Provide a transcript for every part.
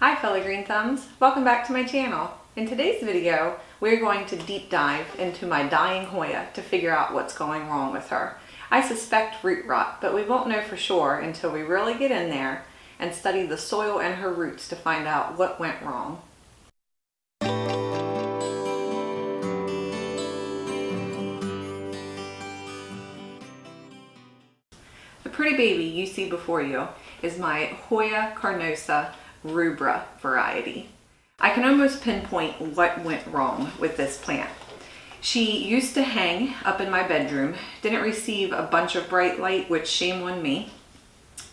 Hi fellow green thumbs, welcome back to my channel. In today's video, we're going to deep dive into my dying Hoya to figure out what's going wrong with her. I suspect root rot, but we won't know for sure until we really get in there and study the soil and her roots to find out what went wrong. The pretty baby you see before you is my Hoya Rubra variety. I can almost pinpoint what went wrong with this plant. She used to hang up in my bedroom, didn't receive a bunch of bright light, which shame on me.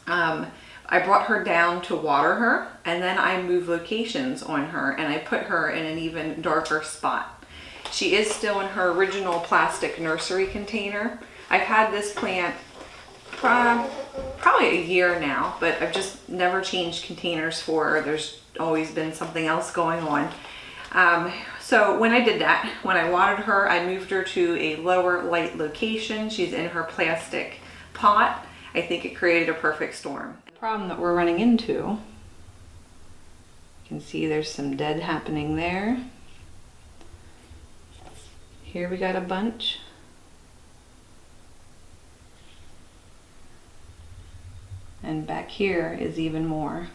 I brought her down to water her, and then I moved locations on her and I put her in an even darker spot. She is still in her original plastic nursery container. I've had this plant probably a year now, but I've just never changed containers for her. There's always been something else going on. So when I did that, when I watered her, I moved her to a lower light location. She's in her plastic pot. I think it created a perfect storm. The problem that we're running into, you can see there's some dead happening there. Here we got a bunch. And back here is even more.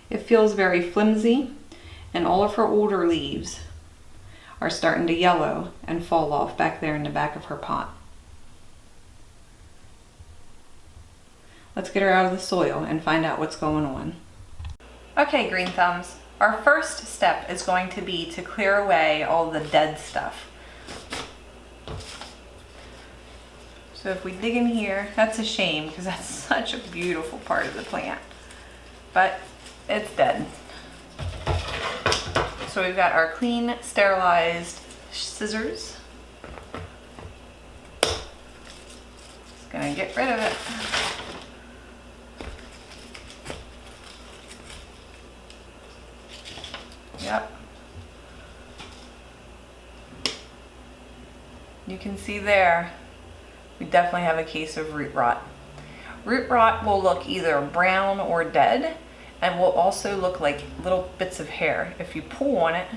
It feels very flimsy, and all of her older leaves are starting to yellow and fall off back there in the back of her pot. Let's get her out of the soil and find out what's going on. Okay, green thumbs, our first step is going to be to clear away all the dead stuff. So if we dig in here, that's a shame because that's such a beautiful part of the plant, but it's dead. So we've got our clean, sterilized scissors. Just gonna get rid of it. Yep. You can see there, we definitely have a case of root rot. Root rot will look either brown or dead, and will also look like little bits of hair. If you pull on it,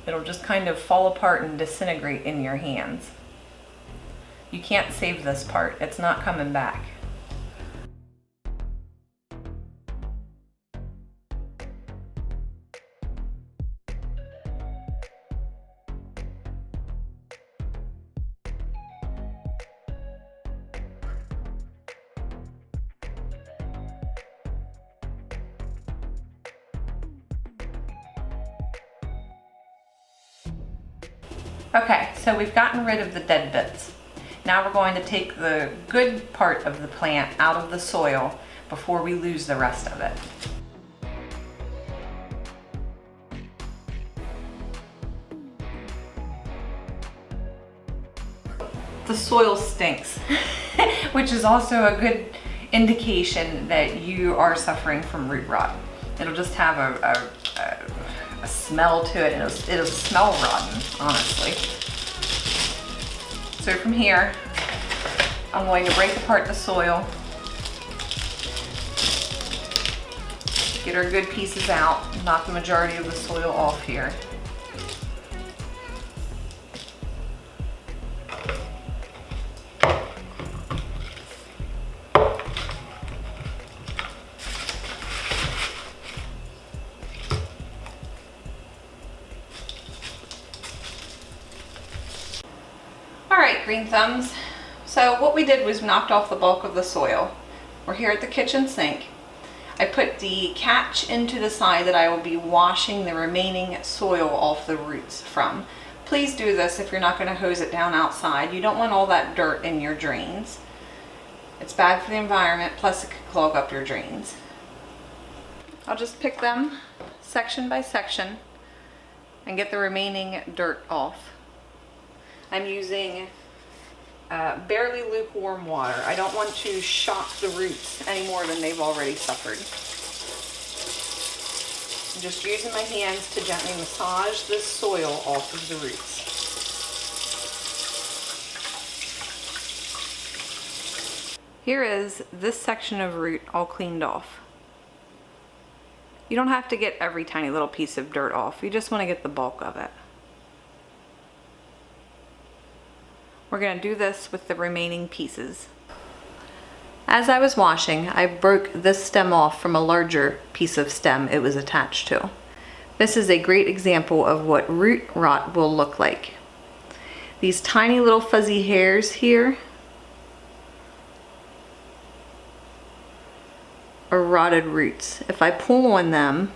it'll just kind of fall apart and disintegrate in your hands. You can't save this part, it's not coming back. Okay, so we've gotten rid of the dead bits. Now we're going to take the good part of the plant out of the soil before we lose the rest of it. The soil stinks, which is also a good indication that you are suffering from root rot. It'll just have a smell to it, and it'll smell rotten, honestly. So from here, I'm going to break apart the soil, get our good pieces out, knock the majority of the soil off here. Alright, green thumbs, so what we did was knocked off the bulk of the soil. We're here at the kitchen sink. I put the catch into the side that I will be washing the remaining soil off the roots from. Please do this if you're not going to hose it down outside. You don't want all that dirt in your drains. It's bad for the environment, plus it could clog up your drains. I'll just pick them section by section and get the remaining dirt off. I'm using barely lukewarm water. I don't want to shock the roots any more than they've already suffered. I'm just using my hands to gently massage this soil off of the roots. Here is this section of root all cleaned off. You don't have to get every tiny little piece of dirt off. You just want to get the bulk of it. We're going to do this with the remaining pieces. As I was washing, I broke this stem off from a larger piece of stem it was attached to. This is a great example of what root rot will look like. These tiny little fuzzy hairs here are rotted roots. If I pull on them,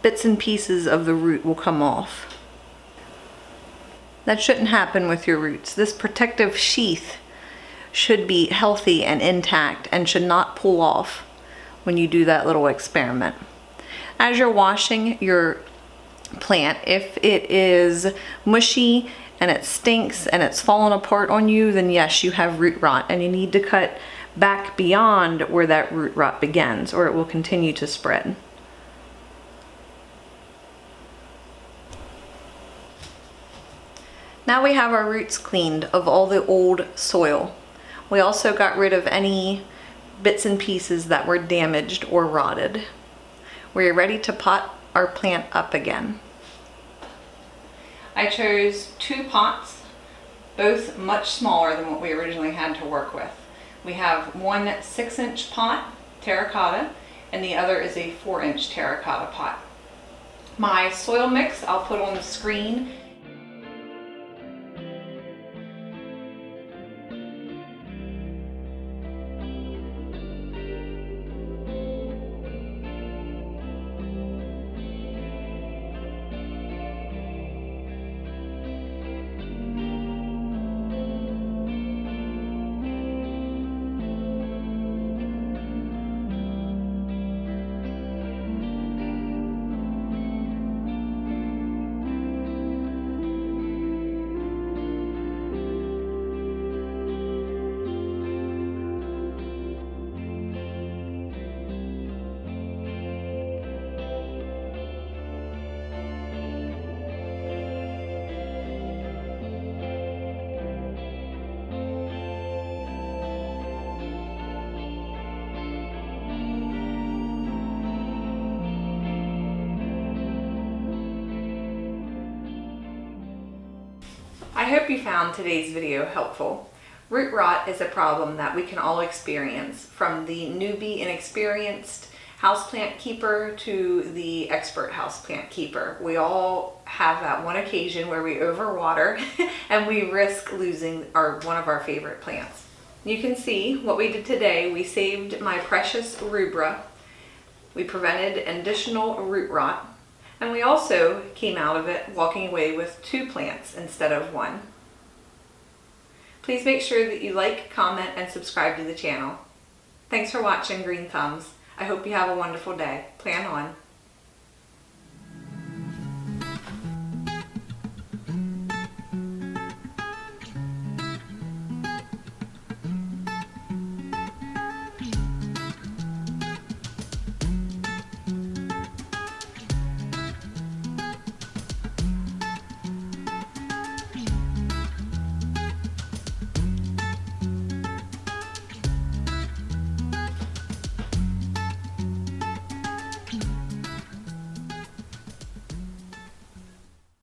bits and pieces of the root will come off. That shouldn't happen with your roots. This protective sheath should be healthy and intact and should not pull off when you do that little experiment. As you're washing your plant, if it is mushy and it stinks and it's fallen apart on you, then yes, you have root rot and you need to cut back beyond where that root rot begins, or it will continue to spread. Now we have our roots cleaned of all the old soil. We also got rid of any bits and pieces that were damaged or rotted. We're ready to pot our plant up again. I chose 2 pots, both much smaller than what we originally had to work with. We have one 6-inch pot, terracotta, and the other is a 4-inch terracotta pot. My soil mix I'll put on the screen. I hope you found today's video helpful. Root rot is a problem that we can all experience, from the newbie and experienced houseplant keeper to the expert houseplant keeper. We all have that one occasion where we overwater and we risk losing one of our favorite plants. You can see what we did today. We saved my precious rubra. We prevented additional root rot. And we also came out of it walking away with 2 plants instead of 1. Please make sure that you like, comment, and subscribe to the channel. Thanks for watching, Green Thumbs. I hope you have a wonderful day. Plant on.